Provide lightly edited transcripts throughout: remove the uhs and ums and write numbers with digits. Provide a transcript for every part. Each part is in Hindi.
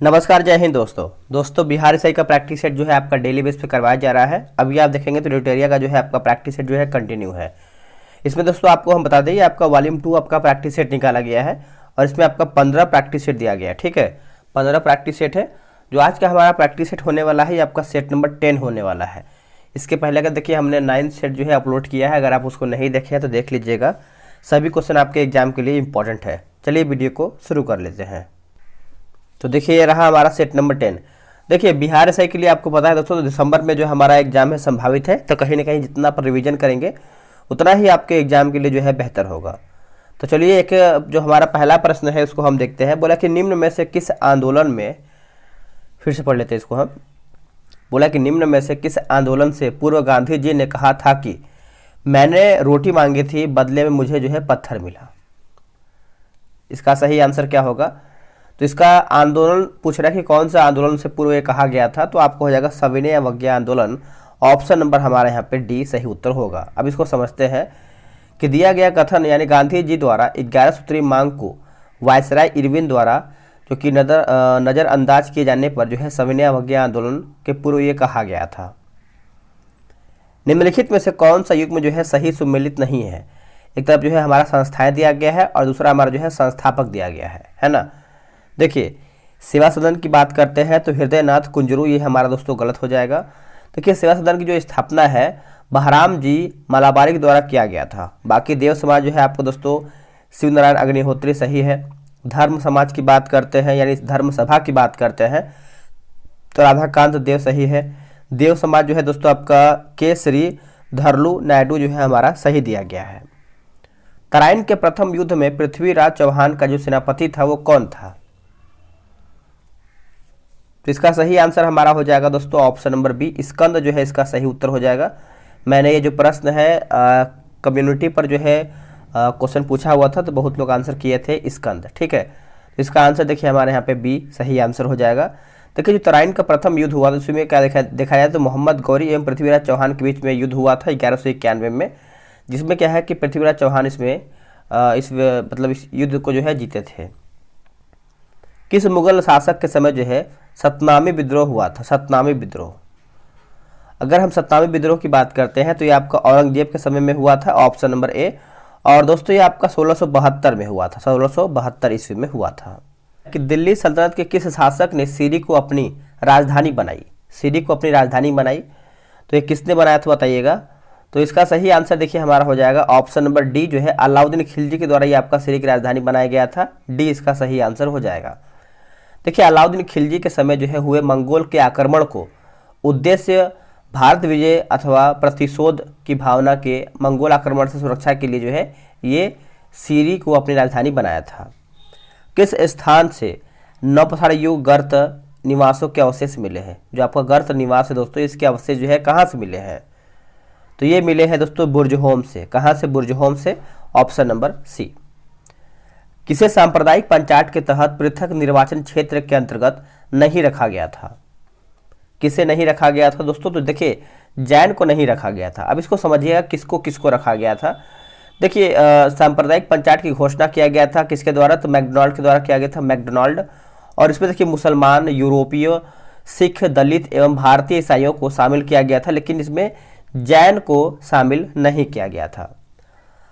नमस्कार, जय हिंद दोस्तों बिहार एसआई का प्रैक्टिस सेट जो है आपका डेली बेस पे करवाया जा रहा है। अभी आप देखेंगे तो ड्यूटेरिया का जो है आपका प्रैक्टिस सेट जो है कंटिन्यू है। इसमें दोस्तों आपको हम बता दें आपका वॉल्यूम 2 आपका प्रैक्टिस सेट निकाला गया है और इसमें आपका 15 प्रैक्टिस सेट दिया गया है। ठीक है, 15 प्रैक्टिस सेट है। जो आज का हमारा प्रैक्टिस सेट होने वाला है ये आपका सेट नंबर 10 होने वाला है। इसके पहले अगर देखिए हमने 9th सेट जो है अपलोड किया है, अगर आप उसको नहीं देखे हैं तो देख लीजिएगा। सभी क्वेश्चन आपके एग्जाम के लिए इंपॉर्टेंट है। चलिए वीडियो को शुरू कर लेते हैं। तो देखिए ये रहा हमारा सेट नंबर 10। देखिए बिहार एसआई के लिए आपको पता है दोस्तों, तो दिसंबर में जो हमारा एग्जाम है संभावित है, तो कहीं ना कहीं जितना पर रिवीजन करेंगे उतना ही आपके एग्जाम के लिए जो है बेहतर होगा। तो चलिए एक जो हमारा पहला प्रश्न है उसको हम देखते हैं। बोला कि निम्न में से किस आंदोलन में, फिर से पढ़ लेते हैं इसको हम। बोला कि निम्न में से किस आंदोलन से पूर्व गांधी जी ने कहा था कि मैंने रोटी मांगी थी बदले में मुझे जो है पत्थर मिला। इसका सही आंसर क्या होगा? तो इसका आंदोलन पूछ रहा है कि कौन सा आंदोलन से पूर्व ये कहा गया था, तो आपको हो जाएगा सविनय अवज्ञा आंदोलन। ऑप्शन नंबर हमारा यहाँ पे डी सही उत्तर होगा। अब इसको समझते हैं कि दिया गया कथन यानी गांधी जी द्वारा 11 सूत्री मांग को वायसराय इरविन द्वारा जो कि नज़रअंदाज किए जाने पर जो है सविनय अवज्ञा आंदोलन के पूर्व ये कहा गया था। निम्नलिखित में से कौन सा युग्म जो है सही सुमेलित नहीं है? एक तरफ जो है हमारा संस्थाएं दिया गया है और दूसरा हमारा जो है संस्थापक दिया गया है ना। देखिए सेवा सदन की बात करते हैं तो हृदयनाथ कुंजरू, ये हमारा दोस्तों गलत हो जाएगा। देखिए सेवा सदन की जो स्थापना है बहराम जी मलाबारी के द्वारा किया गया था। बाकी देव समाज जो है आपको दोस्तों शिव नारायण अग्निहोत्री सही है। धर्म समाज की बात करते हैं यानी धर्म सभा की बात करते हैं तो राधाकांत देव सही है। देव समाज जो है दोस्तों आपका केसरी धरलू नायडू जो है हमारा सही दिया गया है। तराइन के प्रथम युद्ध में पृथ्वीराज चौहान का जो सेनापति था वो कौन था? तो इसका सही आंसर हमारा हो जाएगा दोस्तों ऑप्शन नंबर बी, स्कंद जो है इसका सही उत्तर हो जाएगा। मैंने ये जो प्रश्न है कम्युनिटी पर जो है क्वेश्चन पूछा हुआ था तो बहुत लोग आंसर किए थे स्कंद। ठीक है, तो इसका आंसर देखिए हमारे यहाँ पे बी सही आंसर हो जाएगा। देखिए जो तराइन का प्रथम युद्ध हुआ था उसमें क्या देखा जाए तो मोहम्मद गौरी एवं पृथ्वीराज चौहान के बीच में युद्ध हुआ था 1191 में, जिसमें क्या है कि पृथ्वीराज चौहान इसमें इस युद्ध को जो है जीते थे। किस मुगल शासक के समय जो है सतनामी विद्रोह हुआ था? सतनामी विद्रोह, अगर हम सतनामी विद्रोह की बात करते हैं तो ये आपका औरंगजेब के समय में हुआ था, ऑप्शन नंबर ए। और दोस्तों ये आपका 1672 में हुआ था, 1672 ईस्वी में हुआ था। कि दिल्ली सल्तनत के किस शासक ने सीरी को अपनी राजधानी बनाई? सीरी को अपनी राजधानी बनाई तो ये किसने बनाया था बताइएगा? तो इसका सही आंसर देखिए हमारा हो जाएगा ऑप्शन नंबर डी जो है अलाउद्दीन खिलजी के द्वारा ये आपका सीरी की राजधानी बनाया गया था। डी इसका सही आंसर हो जाएगा। देखिए अलाउद्दीन खिलजी के समय जो है हुए मंगोल के आक्रमण को उद्देश्य भारत विजय अथवा प्रतिशोध की भावना के मंगोल आक्रमण से सुरक्षा के लिए जो है ये सीरी को अपनी राजधानी बनाया था। किस स्थान से नवपथार युग गर्त निवासों के अवशेष मिले हैं? जो आपका गर्त निवास है दोस्तों इसके अवशेष जो है कहाँ से मिले हैं? तो ये मिले हैं दोस्तों बुर्जहोम से। कहाँ से? बुर्जहोम से, ऑप्शन नंबर सी। किसे सांप्रदायिक पंचायत के तहत पृथक निर्वाचन क्षेत्र के अंतर्गत नहीं रखा गया था? किसे नहीं रखा गया था दोस्तों? तो देखिए जैन को नहीं रखा गया था। अब इसको समझिएगा किसको किसको रखा गया था। देखिए सांप्रदायिक पंचायत की घोषणा किया गया था किसके द्वारा? तो मैकडोनाल्ड के द्वारा किया गया था, मैकडोनाल्ड। और इसमें देखिए मुसलमान, यूरोपीय, सिख, दलित एवं भारतीय ईसाइयों को शामिल किया गया था, लेकिन इसमें जैन को शामिल नहीं किया गया था।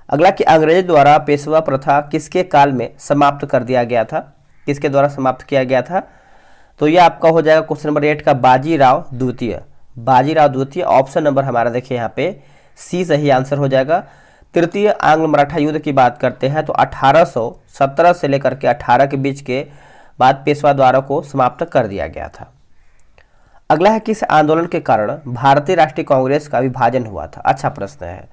अगला कि अंग्रेज द्वारा पेशवा प्रथा किसके काल में समाप्त कर दिया गया था? किसके द्वारा समाप्त किया गया था? तो यह आपका हो जाएगा क्वेश्चन नंबर 8 का बाजीराव द्वितीय। बाजीराव द्वितीय, ऑप्शन नंबर हमारा देखिए यहाँ पे सी सही आंसर हो जाएगा। तृतीय आंग्ल मराठा युद्ध की बात करते हैं तो 1817 से लेकर के 18 के बीच के बाद पेशवा द्वारा को समाप्त कर दिया गया था। अगला है किस आंदोलन के कारण भारतीय राष्ट्रीय कांग्रेस का विभाजन हुआ था? अच्छा प्रश्न है।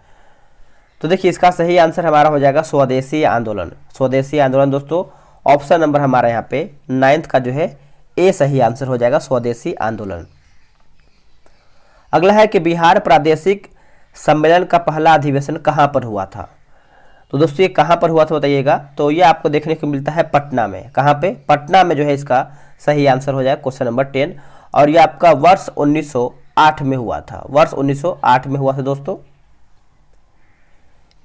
तो देखिए इसका सही आंसर हमारा हो जाएगा स्वदेशी आंदोलन। स्वदेशी आंदोलन दोस्तों ऑप्शन नंबर हमारा यहाँ पे 9th का जो है ए सही आंसर हो जाएगा, स्वदेशी आंदोलन। अगला है कि बिहार प्रादेशिक सम्मेलन का पहला अधिवेशन कहाँ पर हुआ था? तो दोस्तों ये कहाँ पर हुआ था बताइएगा? तो ये आपको देखने को मिलता है पटना में। कहाँ पे? पटना में जो है इसका सही आंसर हो जाएगा क्वेश्चन नंबर 10। और ये आपका वर्ष 1908 में हुआ था, वर्ष 1908 में हुआ था दोस्तों।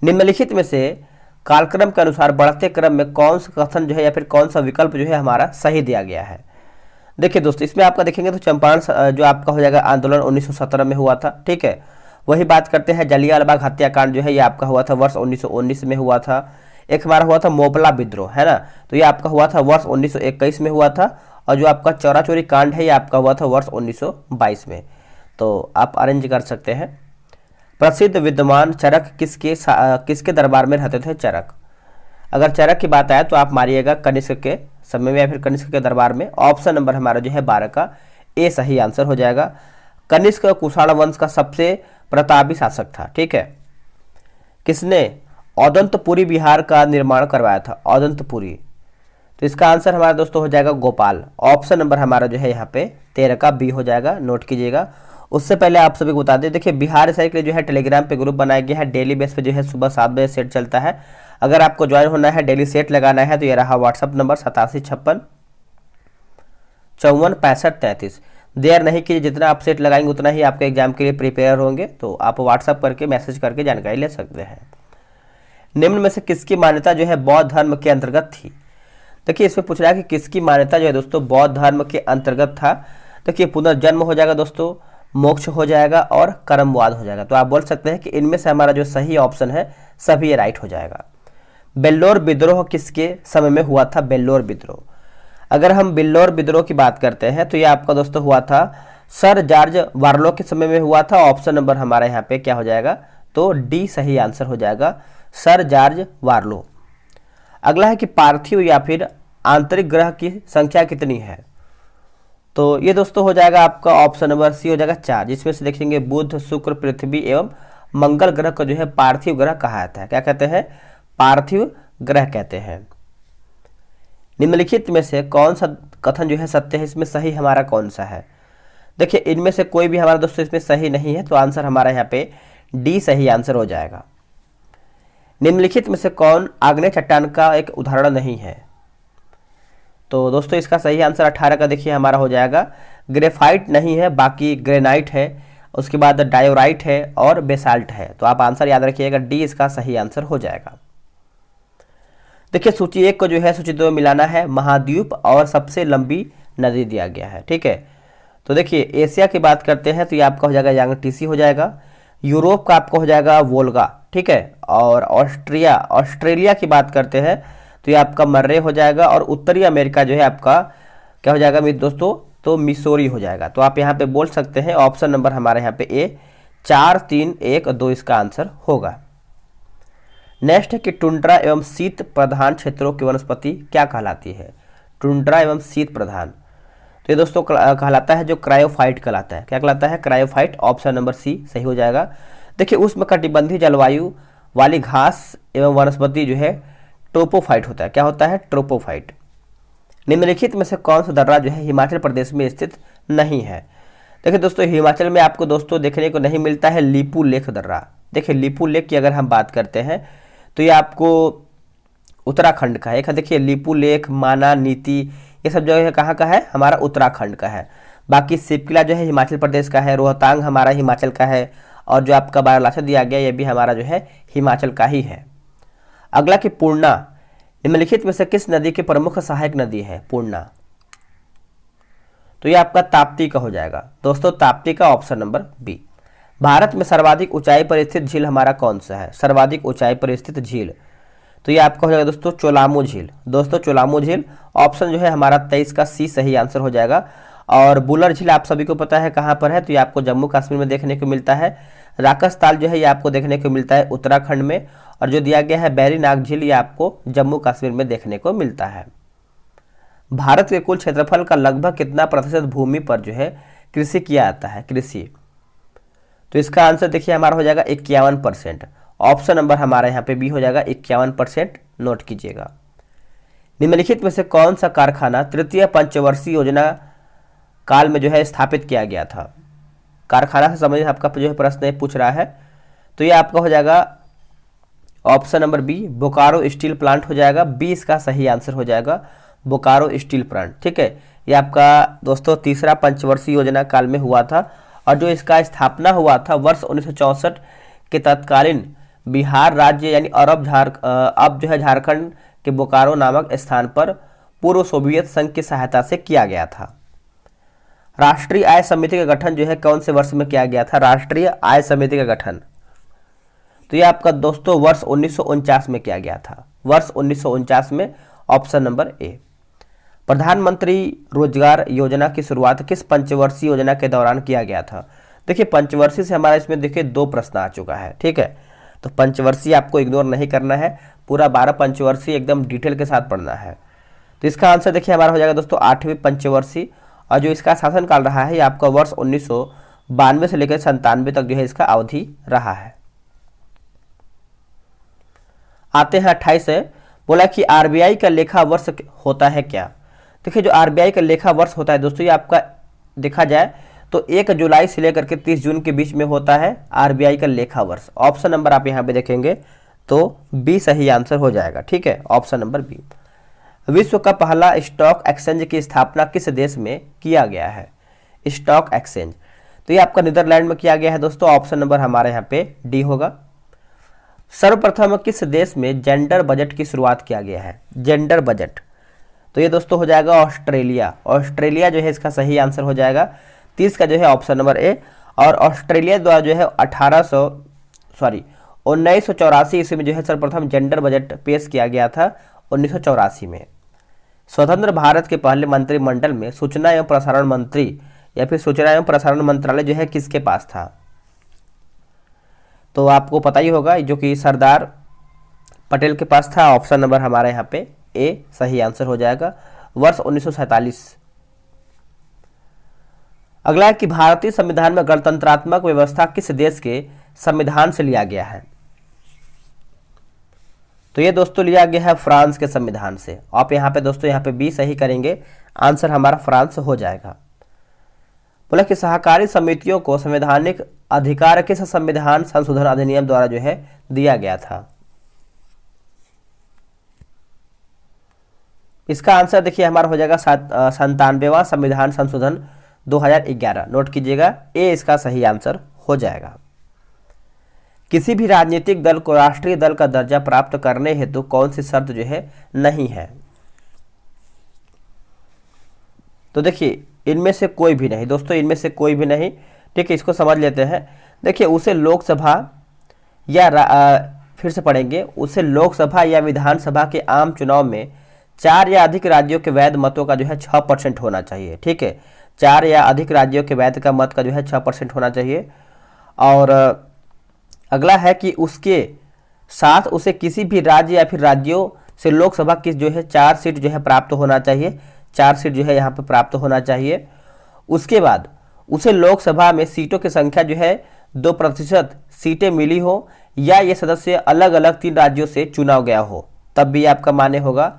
निम्नलिखित में से कालक्रम के अनुसार बढ़ते क्रम में कौन सा कथन जो है या फिर कौन सा विकल्प जो है हमारा सही दिया गया है? देखिए दोस्तों, इसमें आपका देखेंगे तो चंपारण जो आपका हो जाएगा आंदोलन 1917 में हुआ था, ठीक है। वही बात करते हैं जलियांवाला बाग हत्याकांड जो है ये आपका हुआ था वर्ष 1919 में हुआ था। एक हमारा हुआ था मोपला विद्रोह, है ना, तो ये आपका हुआ था वर्ष 1921 में हुआ था। और जो आपका चौरा चोरी कांड है ये आपका हुआ था वर्ष 1922 में। तो आप अरेंज कर सकते हैं। प्रसिद्ध विद्वान चरक किसके दरबार में रहते थे? चरक। अगर चरक की बात आए तो आप मारिएगा कनिष्क के समय में या फिर कनिष्क के दरबार में। ऑप्शन नंबर हमारा जो है 12 का ए सही आंसर हो जाएगा। कनिष्क कुषाण वंश का सबसे प्रतापी शासक था, ठीक है। किसने औदंतपुरी बिहार का निर्माण करवाया था? औदंतपुरी। तो इसका आंसर हमारा दोस्तों हो जाएगा गोपाल। ऑप्शन नंबर हमारा जो है यहाँ पे 13 का बी हो जाएगा, नोट कीजिएगा। उससे पहले आप सभी को बता दें, देखिए बिहार SI के लिए जो है टेलीग्राम पे ग्रुप बनाया गया है। डेली बेस पे जो है सुबह 7 बजे सेट चलता है। अगर आपको ज्वाइन होना है, डेली सेट लगाना है, तो ये रहा व्हाट्सअप नंबर 8756546533। देर नहीं कीजिए, जितना आप सेट लगाएंगे उतना ही आपके एग्जाम के लिए प्रिपेयर होंगे। तो आप व्हाट्सअप करके मैसेज करके जानकारी ले सकते हैं। निम्न में से किसकी मान्यता जो है बौद्ध धर्म के अंतर्गत थी? देखिए इसमें पूछ रहा है कि किसकी मान्यता जो है दोस्तों बौद्ध धर्म के अंतर्गत था। देखिए पुनर्जन्म हो जाएगा दोस्तों, मोक्ष हो जाएगा और कर्मवाद हो जाएगा। तो आप बोल सकते हैं कि इनमें से हमारा जो सही ऑप्शन है सभी ये राइट हो जाएगा। बेल्लोर विद्रोह किसके समय में हुआ था? बेल्लोर विद्रोह। अगर हम बेल्लोर विद्रोह की बात करते हैं तो ये आपका दोस्तों हुआ था सर जॉर्ज वार्लो के समय में हुआ था। ऑप्शन नंबर हमारा यहाँ पे क्या हो जाएगा? तो डी सही आंसर हो जाएगा, सर जॉर्ज वार्लो। अगला है कि पार्थिव या फिर आंतरिक ग्रह की संख्या कितनी है? तो ये दोस्तों हो जाएगा आपका ऑप्शन नंबर सी हो जाएगा 4, जिसमें से देखेंगे बुध, शुक्र, पृथ्वी एवं मंगल ग्रह को जो है पार्थिव ग्रह कहा जाता है। क्या कहते हैं? पार्थिव ग्रह कहते हैं। निम्नलिखित में से कौन सा कथन जो है सत्य है? इसमें सही हमारा कौन सा है? देखिए इनमें से कोई भी हमारा दोस्तों इसमें सही नहीं है, तो आंसर हमारा यहाँ पे डी सही आंसर हो जाएगा। निम्नलिखित में से कौन आग्नेय चट्टान का एक उदाहरण नहीं है? तो दोस्तों इसका सही आंसर 18 का देखिए हमारा हो जाएगा ग्रेफाइट नहीं है, बाकी ग्रेनाइट है, उसके बाद डायोराइट है और बेसाल्ट है। तो आप आंसर याद रखिएगा, डी इसका सही आंसर हो जाएगा। देखिए सूची 1 को जो है सूची 2 में मिलाना है। महाद्वीप और सबसे लंबी नदी दिया गया है, ठीक है। तो देखिए एशिया की बात करते हैं तो ये आपका हो जाएगा यांगटीसी हो जाएगा। यूरोप का आपका हो जाएगा वोल्गा, ठीक है। और ऑस्ट्रेलिया की बात करते हैं तो ये आपका मर्रे हो जाएगा। और उत्तरी अमेरिका जो है आपका क्या हो जाएगा मेरे दोस्तों? तो मिसोरी हो जाएगा। तो आप यहाँ पे बोल सकते हैं ऑप्शन नंबर हमारे यहाँ पे ए 4, 3, 1, 2 इसका आंसर होगा। नेक्स्ट है कि टुंड्रा एवं शीत प्रधान क्षेत्रों की वनस्पति क्या कहलाती है? टुंड्रा एवं शीत प्रधान, तो ये दोस्तों कहलाता है जो क्रायोफाइट कहलाता है। क्या कहलाता है? क्रायोफाइट। ऑप्शन नंबर सी सही हो जाएगा। देखिए उष्णकटिबंधीय जलवायु वाली घास एवं वनस्पति जो है ट्रोपोफाइट होता है। क्या होता है? ट्रोपोफाइट। निम्नलिखित में से कौन सा दर्रा जो है हिमाचल प्रदेश में स्थित नहीं है? देखिए दोस्तों हिमाचल में आपको दोस्तों देखने को नहीं मिलता है लीपू लेक दर्रा। देखिए लीपू लेक की अगर हम बात करते हैं तो ये आपको उत्तराखंड का है। एक देखिए लीपू लेक, माना, नीति, ये सब जगह कहाँ का है? हमारा उत्तराखंड का है। बाकी सिपकिला जो है हिमाचल प्रदेश का है, रोहतांग हमारा हिमाचल का है, और जो आपका बारालाचा दिया गया ये भी हमारा जो है हिमाचल का ही है। अगला कि पूर्णा निम्नलिखित में से किस नदी की प्रमुख सहायक नदी है? पूर्णा, तो ये आपका ताप्ती का हो जाएगा दोस्तों, ताप्ती का ऑप्शन नंबर बी। भारत में सर्वाधिक ऊंचाई पर स्थित झील हमारा कौन सा है? सर्वाधिक ऊंचाई पर स्थित झील, तो ये आपका हो जाएगा दोस्तों चोलामू झील। दोस्तों चोलामू झील ऑप्शन जो है हमारा 23 का सी सही आंसर हो जाएगा। और बुलर झील आप सभी को पता है कहाँ पर है? तो ये आपको जम्मू कश्मीर में देखने को मिलता है। राकस ताल जो है ये आपको देखने को मिलता है उत्तराखंड में। और जो दिया गया है बैरीनाग झील ये आपको जम्मू कश्मीर में देखने को मिलता है। भारत के कुल क्षेत्रफल का लगभग कितना प्रतिशत भूमि पर जो है कृषि किया जाता है? कृषि, तो इसका आंसर देखिए हमारा हो जाएगा 51%। ऑप्शन नंबर हमारा यहाँ पे बी हो जाएगा 51%, नोट कीजिएगा। निम्नलिखित में से कौन सा कारखाना तृतीय पंचवर्षीय योजना काल में जो है स्थापित किया गया था? कारखाना से संबंधित आपका जो है प्रश्न पूछ रहा है, तो ये आपका हो जाएगा option number B Bokaro steel plant हो जाएगा। बी इसका सही आंसर हो जाएगा, बोकारो स्टील प्लांट, ठीक है। ये आपका दोस्तों तीसरा पंचवर्षीय योजना काल में हुआ था। और जो इसका स्थापना हुआ था वर्ष 1964 के तत्कालीन बिहार राज्य यानी अब जो है झारखंड के बोकारो नामक स्थान पर पूर्व सोवियत संघ की सहायता से किया गया था। राष्ट्रीय आय समिति का गठन जो है कौन से वर्ष में किया गया था? राष्ट्रीय आय समिति का गठन तो ये आपका दोस्तों वर्ष 1949 में किया गया था, वर्ष 1949 में, ऑप्शन नंबर ए। प्रधानमंत्री रोजगार योजना की शुरुआत किस पंचवर्षीय योजना के दौरान किया गया था? देखिए पंचवर्षीय से हमारा इसमें देखिए 2 प्रश्न आ चुका है, ठीक है। तो पंचवर्षीय आपको इग्नोर नहीं करना है, पूरा 12 पंचवर्षीय एकदम डिटेल के साथ पढ़ना है। तो इसका आंसर देखिए हमारा हो जाएगा दोस्तों 8वीं पंचवर्षीय, और जो इसका शासनकाल रहा है ये आपका वर्ष 1992 से लेकर 97 तक जो है इसका अवधि रहा है। आते हैं 28 से, बोला कि आरबीआई का लेखा वर्ष होता है क्या? देखिए जो आरबीआई का लेखा वर्ष होता है दोस्तों ये आपका देखा जाए तो 1 जुलाई से लेकर के 30 जून के बीच में होता है आरबीआई का लेखा वर्ष। ऑप्शन नंबर आप यहाँ पे देखेंगे तो बी सही आंसर हो जाएगा, ठीक है, ऑप्शन नंबर बी। विश्व का पहला स्टॉक एक्सचेंज की स्थापना किस देश में किया गया है? स्टॉक एक्सचेंज तो ये आपका नीदरलैंड में किया गया है दोस्तों, ऑप्शन नंबर हमारे यहाँ पे डी होगा। सर्वप्रथम किस देश में जेंडर बजट की शुरुआत किया गया है? जेंडर बजट तो ये दोस्तों हो जाएगा ऑस्ट्रेलिया। ऑस्ट्रेलिया जो है इसका सही आंसर हो जाएगा 30 का जो है ऑप्शन नंबर ए। और ऑस्ट्रेलिया द्वारा जो है 1984 ईस्वी में जो है सर्वप्रथम जेंडर बजट पेश किया गया था 1984 में। स्वतंत्र भारत के पहले मंत्रिमंडल में सूचना एवं प्रसारण मंत्री या फिर सूचना एवं प्रसारण मंत्रालय जो है किसके पास था? तो आपको पता ही होगा जो कि सरदार पटेल के पास था, ऑप्शन नंबर हमारे यहाँ पे ए सही आंसर हो जाएगा, वर्ष 1947। अगला है कि भारतीय संविधान में गणतंत्रात्मक व्यवस्था किस देश के संविधान से लिया गया है? तो ये दोस्तों लिया गया है फ्रांस के संविधान से। आप यहाँ पे दोस्तों यहाँ पे बी सही करेंगे, आंसर हमारा फ्रांस हो जाएगा। बोला कि सहकारी समितियों को संवैधानिक अधिकार किस संविधान संशोधन अधिनियम द्वारा जो है दिया गया था? इसका आंसर देखिए हमारा हो जाएगा 97वां संविधान संशोधन 2011। नोट कीजिएगा, ए इसका सही आंसर हो जाएगा। किसी भी राजनीतिक दल को राष्ट्रीय दल का दर्जा प्राप्त करने हेतु कौन सी शर्त जो है नहीं है? तो देखिए इनमें से कोई भी नहीं दोस्तों, इनमें से कोई भी नहीं, ठीक है, इसको समझ लेते हैं। देखिए उसे लोकसभा या फिर से पढ़ेंगे, उसे लोकसभा या विधानसभा के आम चुनाव में 4 या अधिक राज्यों के वैध मतों का जो है 6% होना चाहिए, ठीक है, 4 या अधिक राज्यों के वैध का मत का जो है 6% होना चाहिए। और अगला है कि उसके साथ उसे किसी भी राज्य या फिर राज्यों से लोकसभा की जो है 4 सीट जो है प्राप्त होना चाहिए, 4 सीट जो है यहाँ पे प्राप्त होना चाहिए। उसके बाद उसे लोकसभा में सीटों की संख्या जो है 2% सीटें मिली हो या ये सदस्य अलग अलग 3 राज्यों से चुना गया हो, तब भी आपका मान्य होगा।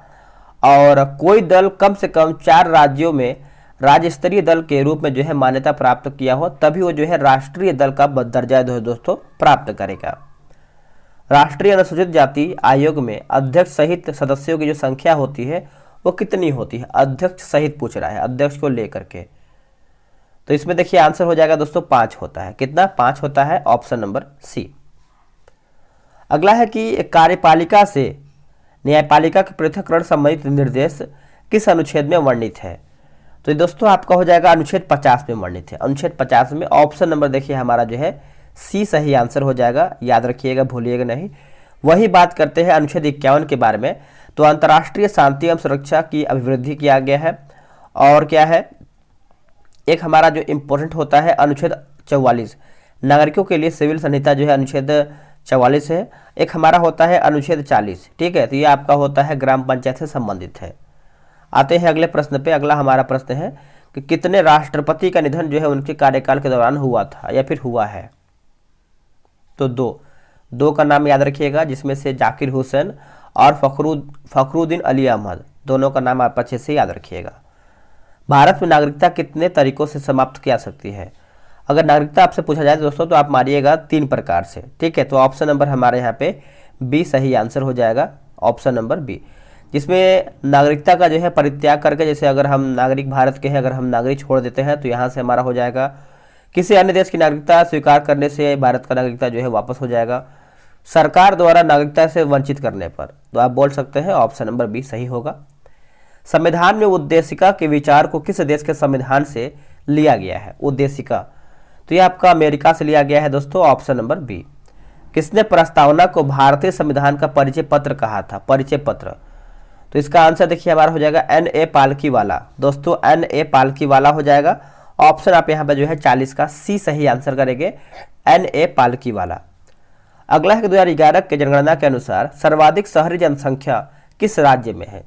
और कोई दल कम से कम 4 राज्यों में राज्य स्तरीय दल के रूप में जो है मान्यता प्राप्त किया हो, तभी वो जो है राष्ट्रीय दल का दर्जा दोस्तों प्राप्त करेगा। राष्ट्रीय अनुसूचित जाति आयोग में अध्यक्ष सहित सदस्यों की जो संख्या होती है वो कितनी होती है? अध्यक्ष सहित पूछ रहा है, अध्यक्ष को लेकर के। तो इसमें देखिए आंसर हो जाएगा दोस्तों 5 होता है। कितना? 5 होता है, ऑप्शन नंबर सी। अगला है कि कार्यपालिका से न्यायपालिका के पृथक्करण संबंधित निर्देश किस अनुच्छेद में वर्णित है? तो दोस्तों आपका हो जाएगा अनुच्छेद 50 में वर्णित है। अनुच्छेद 50 में ऑप्शन नंबर देखिए हमारा जो है सी सही आंसर हो जाएगा, याद रखिएगा, भूलिएगा नहीं। वही बात करते हैं अनुच्छेद 51 के बारे में। तो अंतर्राष्ट्रीय शांति एवं सुरक्षा की अभिवृद्धि किया गया है। और क्या है, एक हमारा जो इम्पोर्टेंट होता है अनुच्छेद 44, नागरिकों के लिए सिविल संहिता जो है अनुच्छेद 44 है। एक हमारा होता है अनुच्छेद 40, ठीक है, तो ये आपका होता है ग्राम पंचायत से संबंधित है। आते हैं अगले प्रश्न पे। अगला हमारा प्रश्न है कि कितने राष्ट्रपति का निधन जो है उनके कार्यकाल के दौरान हुआ था या फिर हुआ है? तो 2 का नाम याद रखिएगा, जिसमें से जाकिर हुसैन और फखरुद्दीन अली अहमद, दोनों का नाम आप अच्छे से याद रखिएगा। भारत में नागरिकता कितने तरीकों से समाप्त की जा सकती है? अगर नागरिकता आपसे पूछा जाए दोस्तों तो आप मारिएगा 3 प्रकार से, ठीक है। तो ऑप्शन नंबर हमारे यहाँ पे बी सही आंसर हो जाएगा, ऑप्शन नंबर बी, जिसमें नागरिकता का जो है परित्याग करके, जैसे अगर हम नागरिक भारत के हैं, अगर हम नागरिक छोड़ देते हैं तो यहाँ से हमारा हो जाएगा किसी अन्य देश की नागरिकता स्वीकार करने से भारत का नागरिकता जो है वापस हो जाएगा, सरकार द्वारा नागरिकता से वंचित करने पर। तो आप बोल सकते हैं ऑप्शन नंबर बी सही होगा। संविधान में उद्देशिका के विचार को किस देश के संविधान से लिया गया है, उद्देशिका, तो ये आपका अमेरिका से लिया गया है दोस्तों, ऑप्शन नंबर बी। किसने प्रस्तावना को भारतीय संविधान का परिचय पत्र कहा था, परिचय पत्र, तो इसका आंसर देखिए हमारा हो जाएगा N.A. पालकीवाला दोस्तों, N.A. पालकीवाला हो जाएगा। ऑप्शन आप यहाँ पे जो है 40 का सी सही आंसर करेंगे, N.A. पालकीवाला। अगला है 2011 के जनगणना के अनुसार सर्वाधिक शहरी जनसंख्या किस राज्य में है।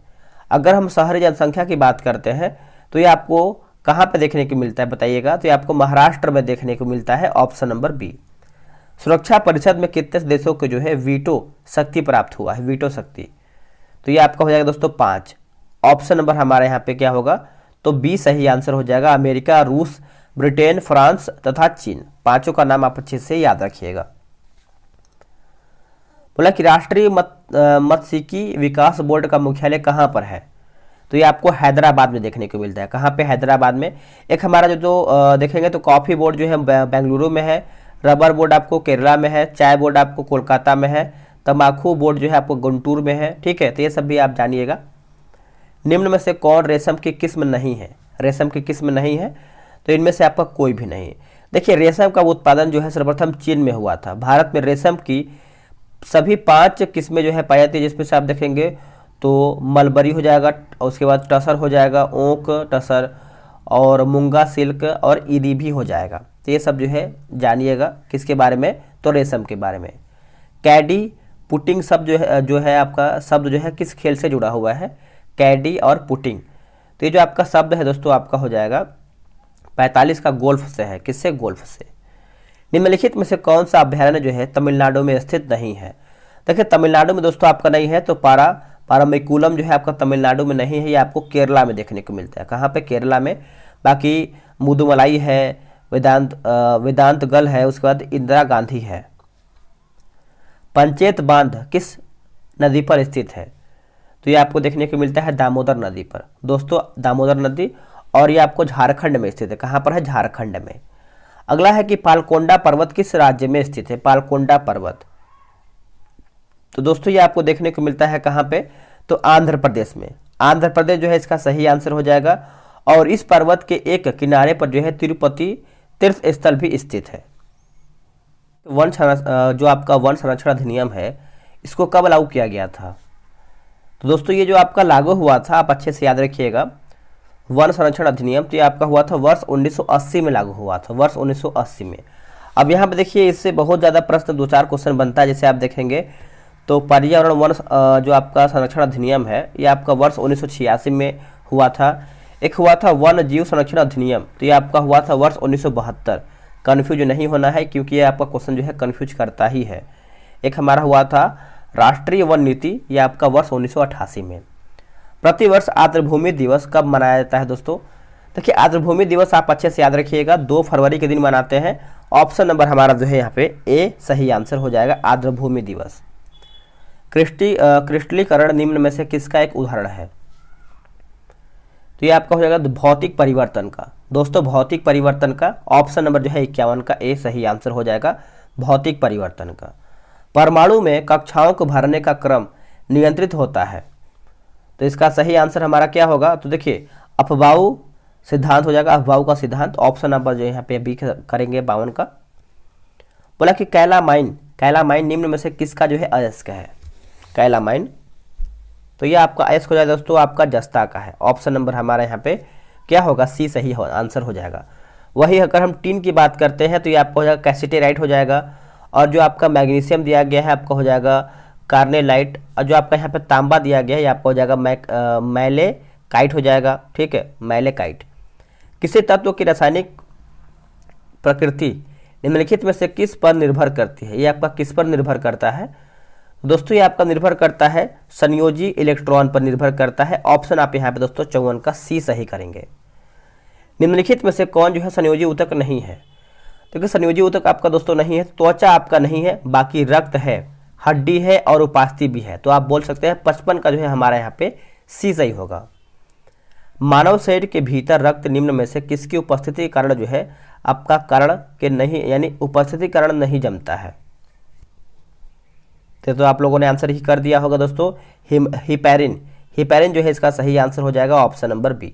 अगर हम शहरी जनसंख्या की बात करते हैं तो ये आपको कहाँ पे देखने को मिलता है बताइएगा, तो ये आपको महाराष्ट्र में देखने को मिलता है, ऑप्शन नंबर बी। सुरक्षा परिषद में कितने देशों को जो है वीटो शक्ति प्राप्त हुआ है, वीटो शक्ति, तो ये आपका हो जाएगा दोस्तों 5। ऑप्शन नंबर हमारे यहाँ पे क्या होगा, तो बी सही आंसर हो जाएगा। अमेरिका, रूस, ब्रिटेन, फ्रांस तथा चीन, पांचों का नाम आप अच्छे से याद रखिएगा। बोला कि राष्ट्रीय मत्स्यिकी विकास बोर्ड का मुख्यालय कहाँ पर है, तो ये आपको हैदराबाद में देखने को मिलता है। कहाँ पे, हैदराबाद में। एक हमारा जो देखेंगे तो कॉफ़ी बोर्ड जो है बेंगलुरु में है, रबर बोर्ड आपको केरला में है, चाय बोर्ड आपको कोलकाता में है, तंबाकू बोर्ड जो है आपको गुंटूर में है, ठीक है, तो ये सब भी आप जानिएगा। निम्न में से कौन रेशम की किस्म नहीं है, रेशम की किस्म नहीं है, तो इनमें से आपका कोई भी नहीं है। देखिए रेशम का उत्पादन जो है सर्वप्रथम चीन में हुआ था। भारत में रेशम की सभी 5 किस्में जो है पाई जाती है, जिसमें से आप देखेंगे तो मलबरी हो जाएगा, उसके बाद टसर हो जाएगा, ओक टसर, और मूंगा सिल्क और ईदी भी हो जाएगा। तो ये सब जो है जानिएगा किसके बारे में, तो रेशम के बारे में। कैडी पुटिंग शब्द जो है आपका शब्द जो है किस खेल से जुड़ा हुआ है, कैडी और पुटिंग, तो ये जो आपका शब्द है दोस्तों आपका हो जाएगा 45 का गोल्फ से है, किससे, गोल्फ से। निम्नलिखित में से कौन सा अभ्यारण्य जो है तमिलनाडु में स्थित नहीं है। देखिए तमिलनाडु में दोस्तों आपका नहीं है, तो पारामेकुलम जो है आपका तमिलनाडु में नहीं है, ये आपको केरला में देखने को मिलता है। कहाँ पे, केरला में। बाकी मुदुमलाई है, वेदांत गल है, उसके बाद इंदिरा गांधी है। पंचेत बांध किस नदी पर स्थित है, तो ये आपको देखने को मिलता है दामोदर नदी पर दोस्तों, दामोदर नदी, और ये आपको झारखंड में स्थित है। कहाँ पर है, झारखंड में। अगला है कि पालकोंडा पर्वत किस राज्य में स्थित है, पालकोंडा पर्वत, तो दोस्तों ये आपको देखने को मिलता है कहाँ पे, तो आंध्र प्रदेश में। आंध्र प्रदेश जो है इसका सही आंसर हो जाएगा। और इस पर्वत के एक किनारे पर जो है तिरुपति तीर्थ स्थल भी स्थित है। जो आपका वन संरक्षण अधिनियम है इसको कब लागू किया गया था, तो दोस्तों ये जो आपका लागू हुआ था आप अच्छे से याद रखिएगा, वन संरक्षण अधिनियम, तो ये आपका हुआ था वर्ष 1980 में लागू हुआ था, वर्ष 1980 में। अब यहाँ पे देखिए इससे बहुत ज़्यादा प्रश्न 2-4 क्वेश्चन बनता है, जैसे आप देखेंगे तो पर्यावरण वन जो आपका संरक्षण अधिनियम है ये आपका वर्ष 1986 में हुआ था। एक हुआ था वन जीव संरक्षण अधिनियम, तो ये आपका हुआ था वर्ष 1972। कन्फ्यूज नहीं होना है क्योंकि ये आपका क्वेश्चन जो है कन्फ्यूज करता ही है। एक हमारा हुआ था राष्ट्रीय वन नीति, ये आपका वर्ष 1988 में। प्रतिवर्ष आर्द्रभूमि दिवस कब मनाया जाता है दोस्तों, देखिए आर्द्रभूमि दिवस आप अच्छे से याद रखिएगा 2 फरवरी के दिन मनाते हैं। ऑप्शन नंबर हमारा जो है यहाँ पे ए सही आंसर हो जाएगा, आर्द्रभूमि दिवस। क्रिस्टलीकरण निम्न में से किसका एक उदाहरण है, तो ये आपका हो जाएगा भौतिक परिवर्तन का दोस्तों, भौतिक परिवर्तन का। ऑप्शन नंबर जो है 51 का ए सही आंसर हो जाएगा, भौतिक परिवर्तन का। परमाणु में कक्षाओं को भरने का क्रम नियंत्रित होता है, तो इसका सही आंसर हमारा क्या होगा, तो देखिए अफबाऊ सिद्धांत हो जाएगा, अफबाऊ का सिद्धांत। ऑप्शन नंबर जो यहाँ पे बी करेंगे 52 का। बोला कि कैलामाइन निम्न में से किसका जो है अयस्क है, कैलामाइन, तो ये आपका अयस्क हो जाएगा दोस्तों आपका जस्ता का है। ऑप्शन नंबर हमारा यहाँ पे क्या होगा, सी सही आंसर हो जाएगा। वही अगर हम टीन की बात करते हैं तो ये आपका हो जाएगा कैसिटेराइट हो जाएगा। और जो आपका मैग्नीशियम दिया गया है आपका हो जाएगा कार्नेलाइट, और जो आपका यहाँ पे तांबा दिया गया है ये आपका हो जाएगा मैलेकाइट हो जाएगा, ठीक है, मैलेकाइट। किसी तत्व की रासायनिक प्रकृति निम्नलिखित में से किस पर निर्भर करती है, ये आपका किस पर निर्भर करता है दोस्तों, ये आपका निर्भर करता है संयोजी इलेक्ट्रॉन पर निर्भर करता है। ऑप्शन आप यहाँ पे दोस्तों 54 का सी सही करेंगे। निम्नलिखित में से कौन जो है संयोजी ऊतक नहीं है, देखिए संयोजी ऊतक आपका दोस्तों नहीं है, त्वचा आपका नहीं है, बाकी रक्त है, हड्डी है और उपास्थि भी है, तो आप बोल सकते हैं 55 का जो है हमारा यहाँ पे सी सही होगा। मानव शरीर के भीतर रक्त निम्न में से किसकी उपस्थिति के कारण जो है आपका कारण के नहीं, यानी उपस्थिति कारण नहीं जमता है, तो आप लोगों ने आंसर ही कर दिया होगा दोस्तों, हिपैरिन जो है इसका सही आंसर हो जाएगा, ऑप्शन नंबर बी।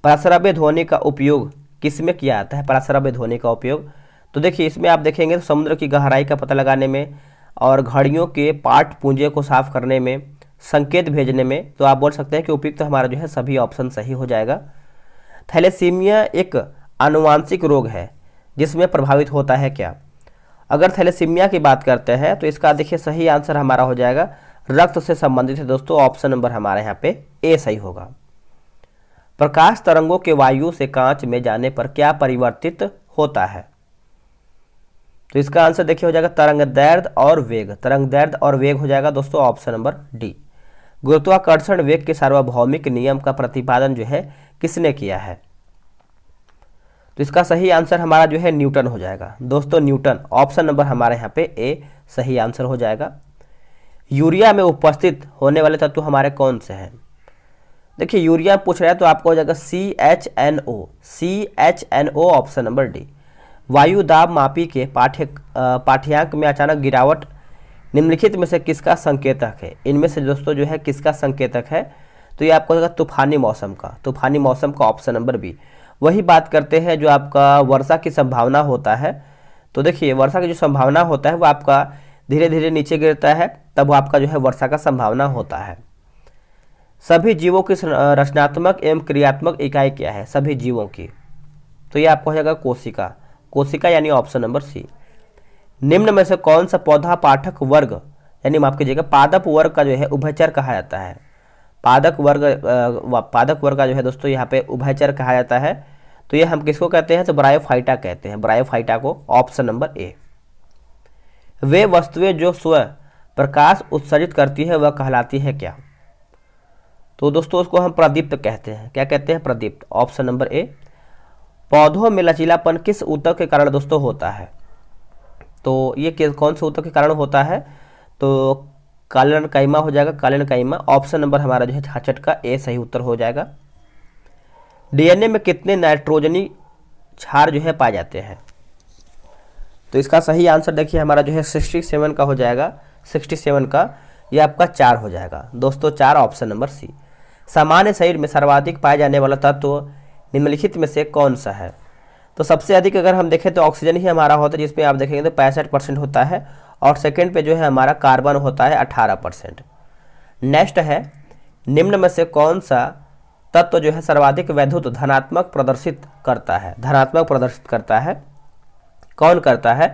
प्रस्रव्य ध्वनि का उपयोग किस में किया जाता है? प्रस्रव्य ध्वनि का उपयोग, तो देखिए इसमें आप देखेंगे तो समुद्र की गहराई का पता लगाने में और घड़ियों के पाठ पूंजे को साफ करने में, संकेत भेजने में, तो आप बोल सकते हैं कि उपयुक्त तो हमारा जो है सभी ऑप्शन सही हो जाएगा। थैलेसीमिया एक आनुवांशिक रोग है जिसमें प्रभावित होता है क्या? अगर थैलेसीमिया की बात करते हैं तो इसका देखिए सही आंसर हमारा हो जाएगा रक्त से संबंधित है दोस्तों, ऑप्शन नंबर हमारे यहाँ पे ए सही होगा। प्रकाश तरंगों के वायु से कांच में जाने पर क्या परिवर्तित होता है? तो इसका आंसर देखिए हो जाएगा तरंग दैर्ध्य और वेग, तरंग दैर्ध्य और वेग हो जाएगा दोस्तों, ऑप्शन नंबर डी। गुरुत्वाकर्षण वेग के सार्वभौमिक नियम का प्रतिपादन जो है किसने किया है? तो इसका सही आंसर हमारा जो है न्यूटन हो जाएगा दोस्तों, न्यूटन, ऑप्शन नंबर हमारे यहाँ पे ए सही आंसर हो जाएगा। यूरिया में उपस्थित होने वाले तत्व हमारे कौन से हैं? देखिए यूरिया पूछ रहा है तो आपको हो जाएगा CHNO, CHNO option number D. वायु दाब मापी के पाठ्यांक में अचानक गिरावट निम्नलिखित में से किसका संकेतक है? इनमें से दोस्तों जो है किसका संकेतक है? तो ये आपको होगा तूफानी मौसम का, तूफानी मौसम का, ऑप्शन नंबर बी। वही बात करते हैं जो आपका वर्षा की संभावना होता है, तो देखिए वर्षा की जो संभावना होता है वो आपका धीरे धीरे नीचे गिरता है, तब वो आपका जो है वर्षा का संभावना होता है। सभी जीवों की रचनात्मक एवं क्रियात्मक इकाई क्या है? सभी जीवों की, तो ये आपको हो जाएगा कोशिका, कोशिका यानी ऑप्शन नंबर सी। निम्न में से कौन सा पौधा पाठक वर्ग यानी माफ कीजिएगा पादप वर्ग का जो है उभयचर कहा जाता है? पादक वर्ग का जो है दोस्तों यहाँ पे उभयचर कहा जाता है, तो ये हम किसको कहते हैं? तो ब्रायोफाइटा कहते हैं, ब्रायोफाइटा को, ऑप्शन नंबर ए। वे वस्तुएं जो स्वयं प्रकाश उत्सर्जित करती है वह कहलाती है क्या? तो दोस्तों उसको हम प्रदीप्त कहते हैं, क्या कहते हैं? प्रदीप्त, ऑप्शन नंबर ए। पौधों में लचीलापन किस ऊतक के कारण दोस्तों होता है? तो ये कौन से ऊतक के कारण होता है? तो कालेनकाइमा हो जाएगा, कालेनकाइमा, ऑप्शन नंबर हमारा जो है 66 का ए सही उत्तर हो जाएगा। डीएनए में कितने नाइट्रोजनी क्षार जो है पाए जाते हैं? तो इसका सही आंसर देखिए हमारा जो है 67 का हो जाएगा, 67 का, ये आपका 4 हो जाएगा दोस्तों, 4, ऑप्शन नंबर सी। सामान्य शरीर में सर्वाधिक पाए जाने वाला तत्व निम्नलिखित में से कौन सा है? तो सबसे अधिक अगर हम देखें तो ऑक्सीजन ही हमारा होता है, जिसमें आप देखेंगे तो 65% होता है, और सेकंड पे जो है हमारा कार्बन होता है 18%। नेक्स्ट है, निम्न में से कौन सा तत्व जो है सर्वाधिक वैद्युत धनात्मक प्रदर्शित करता है? धनात्मक प्रदर्शित करता है, कौन करता है?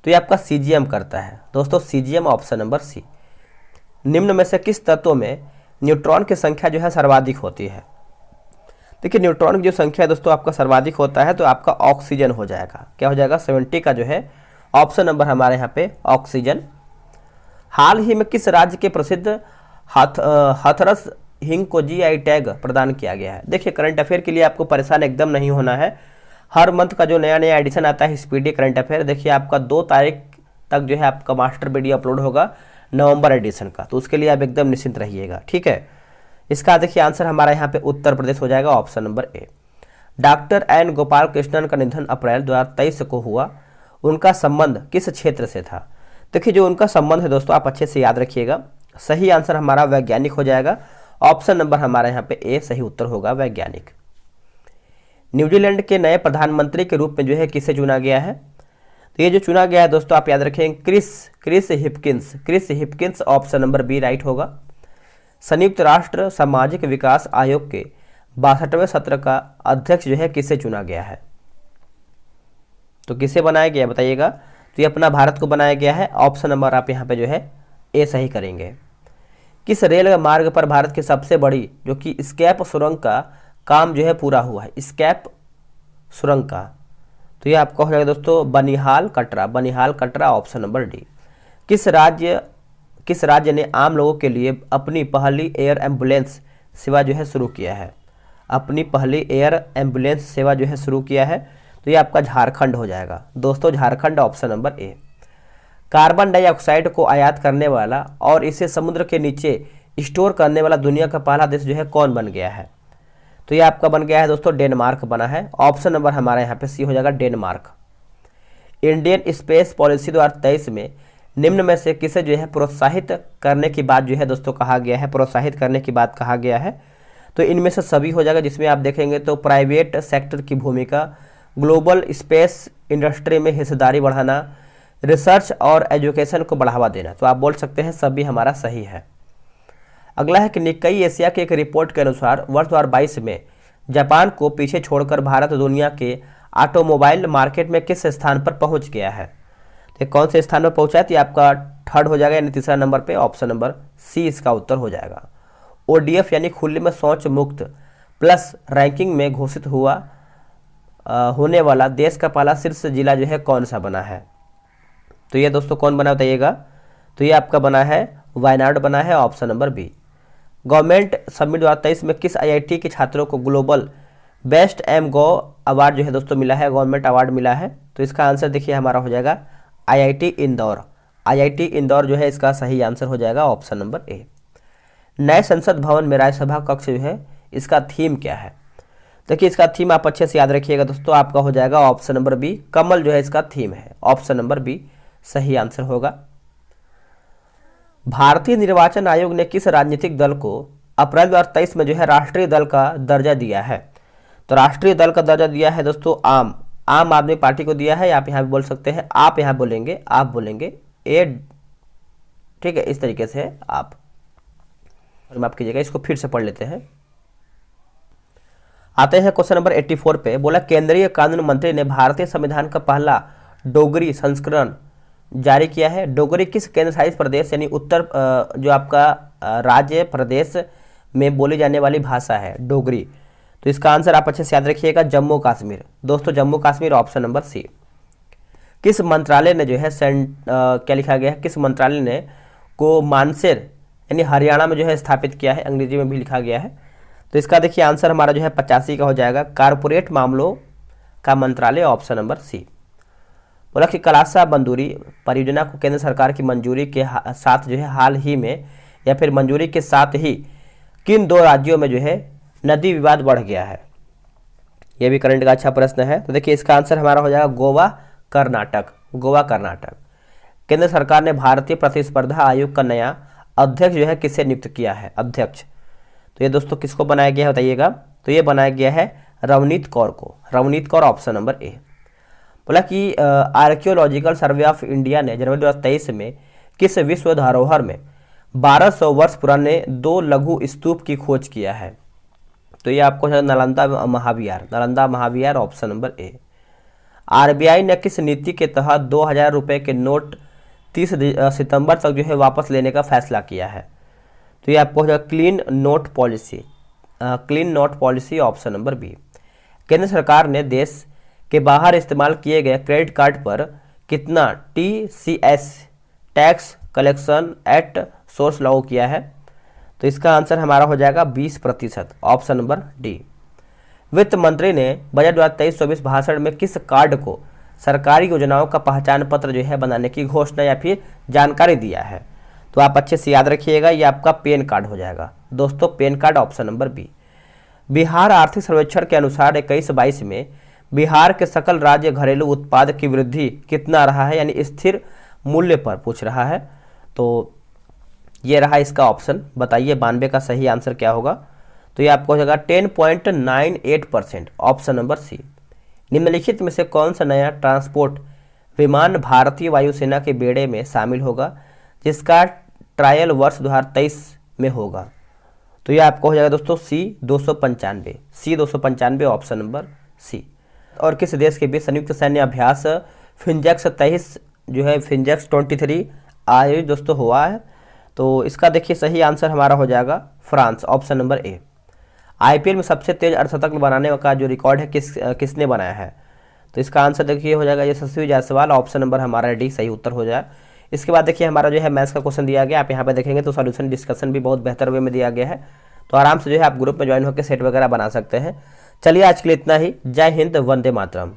तो ये आपका सीजियम करता है दोस्तों, सीजियम, ऑप्शन नंबर सी। निम्न में से किस तत्व में न्यूट्रॉन की संख्या जो है सर्वाधिक होती है? देखिए न्यूट्रॉन की जो संख्या है दोस्तों आपका सर्वाधिक होता है तो आपका ऑक्सीजन हो जाएगा, क्या हो जाएगा? 70 का जो है ऑप्शन नंबर हमारे यहाँ पे ऑक्सीजन। हाल ही में किस राज्य के प्रसिद्ध हाथरस हिंग को GI टैग प्रदान किया गया है? देखिए करंट अफेयर के लिए आपको परेशान एकदम नहीं होना है, हर मंथ का जो नया नया एडिशन आता है स्पीडी करंट अफेयर, देखिए आपका 2 तारीख तक जो है आपका मास्टर वीडियो अपलोड होगा नवंबर एडिशन का, तो उसके लिए आप एकदम निश्चिंत रहिएगा, ठीक है। इसका देखिए आंसर हमारा यहाँ पे उत्तर प्रदेश हो जाएगा, option number A. Doctor N Gopal Krishnan का निधन अप्रैल 2023 को हुआ, उनका संबंध किस क्षेत्र से था? देखिए जो उनका संबंध है दोस्तों आप अच्छे से याद रखिएगा, सही आंसर हमारा वैज्ञानिक हो जाएगा, ऑप्शन नंबर हमारे यहाँ पे ए सही उत्तर होगा, वैज्ञानिक। न्यूजीलैंड के नए प्रधानमंत्री के रूप में जो है किसे चुना गया है? तो ये जो चुना गया है दोस्तों आप याद रखेंगे Chris Hipkins, option number B right होगा। संयुक्त राष्ट्र सामाजिक विकास आयोग के 62वें सत्र का अध्यक्ष जो है किसे चुना गया है? तो किसे बनाया गया बताइएगा? तो ये अपना भारत को बनाया गया है, ऑप्शन नंबर आप यहाँ पे जो है ए सही करेंगे। किस रेल मार्ग पर भारत की सबसे बड़ी जो कि स्कैप सुरंग का काम जो है पूरा हुआ है? स्कैप सुरंग का, तो ये आपका हो जाएगा दोस्तों Banihal Katra, option number D. किस राज्य ने आम लोगों के लिए अपनी पहली एयर एम्बुलेंस सेवा जो है शुरू किया है? अपनी पहली एयर एम्बुलेंस सेवा जो है शुरू किया है, तो ये आपका झारखंड हो जाएगा दोस्तों, झारखंड, ऑप्शन नंबर ए। कार्बन डाइऑक्साइड को आयात करने वाला और इसे समुद्र के नीचे स्टोर करने वाला दुनिया का पहला देश जो है कौन बन गया है? तो ये आपका बन गया है दोस्तों डेनमार्क बना है, ऑप्शन नंबर हमारे यहाँ पे सी हो जाएगा, डेनमार्क। इंडियन स्पेस पॉलिसी 2023 में निम्न में से किसे जो है प्रोत्साहित करने की बात जो है दोस्तों कहा गया है? प्रोत्साहित करने की बात कहा गया है, तो इनमें से सभी हो जाएगा, जिसमें आप देखेंगे तो प्राइवेट सेक्टर की भूमिका, ग्लोबल स्पेस इंडस्ट्री में हिस्सेदारी बढ़ाना, रिसर्च और एजुकेशन को बढ़ावा देना। तो आप बोल सकते हैं सभी हमारा सही है। अगला है कि निक्कई एशिया की एक रिपोर्ट के अनुसार वर्ष 2022 में जापान को पीछे छोड़कर भारत दुनिया के ऑटोमोबाइल मार्केट में किस स्थान पर पहुंच गया है? तो कौन से स्थान पर पहुंचा है? तो आपका थर्ड हो जाएगा, यानी तीसरा नंबर पे, ऑप्शन नंबर सी इसका उत्तर हो जाएगा। ओडीएफ यानी खुले में शौच मुक्त प्लस रैंकिंग में घोषित होने वाला देश का पहला शीर्ष जिला जो है कौन सा बना है? तो ये दोस्तों कौन बना बताइएगा? तो ये आपका बना है वायनाड बना है, option number B. Government summit 2023 में किस आईआईटी के छात्रों को global best M go award जो है दोस्तों मिला है, गवर्नमेंट अवार्ड मिला है? तो इसका आंसर देखिए हमारा हो जाएगा आईआईटी इंदौर। आईआईटी इंदौर जो है इसका सही आंसर हो जाएगा, ऑप्शन नंबर ए। नए संसद भवन में राज्यसभा कक्ष जो है इसका थीम क्या है? देखिए इसका थीम आप अच्छे से याद रखिएगा दोस्तों, आपका हो जाएगा ऑप्शन नंबर बी, कमल जो है इसका थीम है, ऑप्शन नंबर बी सही आंसर होगा। भारतीय निर्वाचन आयोग ने किस राजनीतिक दल को अप्रैल 2023 में जो है राष्ट्रीय दल का दर्जा दिया है? तो राष्ट्रीय दल का दर्जा दिया है दोस्तों आम आदमी पार्टी को दिया है। आप यहाँ भी बोल सकते हैं, आप यहाँ बोलेंगे, आप बोलेंगे ए, ठीक है, इस तरीके से आप माफ कीजिएगा। इसको फिर से पढ़ लेते हैं। आते हैं क्वेश्चन नंबर 84 पे। बोला केंद्रीय कानून मंत्री ने भारतीय संविधान का पहला डोगरी संस्करण जारी किया है। डोगरी किस केंद्र शासित प्रदेश यानी उत्तर जो आपका राज्य प्रदेश में बोली जाने वाली भाषा है डोगरी? तो इसका आंसर आप अच्छे से याद रखिएगा, जम्मू कश्मीर। दोस्तों Jammu Kashmir, option number C. किस मंत्रालय ने जो है क्या लिखा गया है, किस मंत्रालय ने को मानसेर यानी हरियाणा में जो है स्थापित किया है? अंग्रेजी में भी लिखा गया है। तो इसका देखिए आंसर हमारा जो है 85 का हो जाएगा, कारपोरेट मामलों का मंत्रालय, ऑप्शन नंबर सी। बोला कि कलासा बंदूरी परियोजना को केंद्र सरकार की मंजूरी के साथ जो है हाल ही में या फिर मंजूरी के साथ ही किन दो राज्यों में जो है नदी विवाद बढ़ गया है? यह भी करंट का अच्छा प्रश्न है। तो देखिए इसका आंसर हमारा हो जाएगा गोवा कर्नाटक। गोवा कर्नाटक। केंद्र सरकार ने भारतीय प्रतिस्पर्धा आयोग का नया अध्यक्ष जो है किसे नियुक्त किया है? अध्यक्ष तो ये दोस्तों किसको बनाया गया है बताइएगा? तो ये बनाया गया है रवनीत कौर को। रवनीत कौर, ऑप्शन नंबर ए। बोला कि आर्कियोलॉजिकल सर्वे ऑफ इंडिया ने जनवरी 2023 में किस विश्व धरोहर में 1200 वर्ष पुराने 2 लघु स्तूप की खोज किया है? तो ये आपको नालंदा महाविहार, ऑप्शन नंबर ए। आरबीआई ने किस नीति के तहत 2000 रुपये के नोट 30 सितंबर तक जो है वापस लेने का फैसला किया है? तो ये आपको हो जाएगा clean note policy, option number B. केंद्र सरकार ने देश के बाहर इस्तेमाल किए गए क्रेडिट कार्ड पर कितना TCS tax collection at source लागू किया है? तो इसका आंसर हमारा हो जाएगा 20%, ऑप्शन नंबर डी। वित्त मंत्री ने बजट 2023-24 भाषण में किस कार्ड को सरकारी योजनाओं का पहचान पत्र जो है बनाने की घोषणा या फिर जानकारी दिया है? तो आप अच्छे से याद रखिएगा, ये आपका पेन कार्ड हो जाएगा दोस्तों, PAN card, option number B. Bihar आर्थिक सर्वेक्षण के अनुसार 21-22 में बिहार के सकल राज्य घरेलू उत्पाद की वृद्धि कितना रहा है, यानी स्थिर मूल्य पर पूछ रहा है। तो ये रहा इसका ऑप्शन, बताइए 92 का सही आंसर क्या होगा? तो ये आपको हो जाएगा 10.98%, ऑप्शन नंबर सी। निम्नलिखित में से कौन सा नया ट्रांसपोर्ट विमान भारतीय वायुसेना के बेड़े में शामिल होगा जिसका ट्रायल वर्ष 2023 में होगा? तो ये आपको हो जाएगा दोस्तों C-295, ऑप्शन नंबर सी। और किस देश के बीच संयुक्त सैन्य अभ्यास फिंजेक्स 23 जो है फिंजेक्स 23 आयोजित दोस्तों हुआ है? तो इसका देखिए सही आंसर हमारा हो जाएगा फ्रांस, ऑप्शन नंबर ए। आईपीएल में सबसे तेज अर्धशतक बनाने का जो रिकॉर्ड है किसने बनाया है? तो इसका आंसर देखिए हो जाएगा यशस्वी जायसवाल, ऑप्शन नंबर हमारा डी सही उत्तर हो जाए। इसके बाद देखिए हमारा जो है मैथ्स का क्वेश्चन दिया गया, आप यहाँ पे देखेंगे तो सॉल्यूशन डिस्कशन भी बहुत बेहतर वे में दिया गया है, तो आराम से जो है आप ग्रुप में ज्वाइन होकर सेट वगैरह बना सकते हैं। चलिए आज के लिए इतना ही। जय हिंद, वंदे मातरम।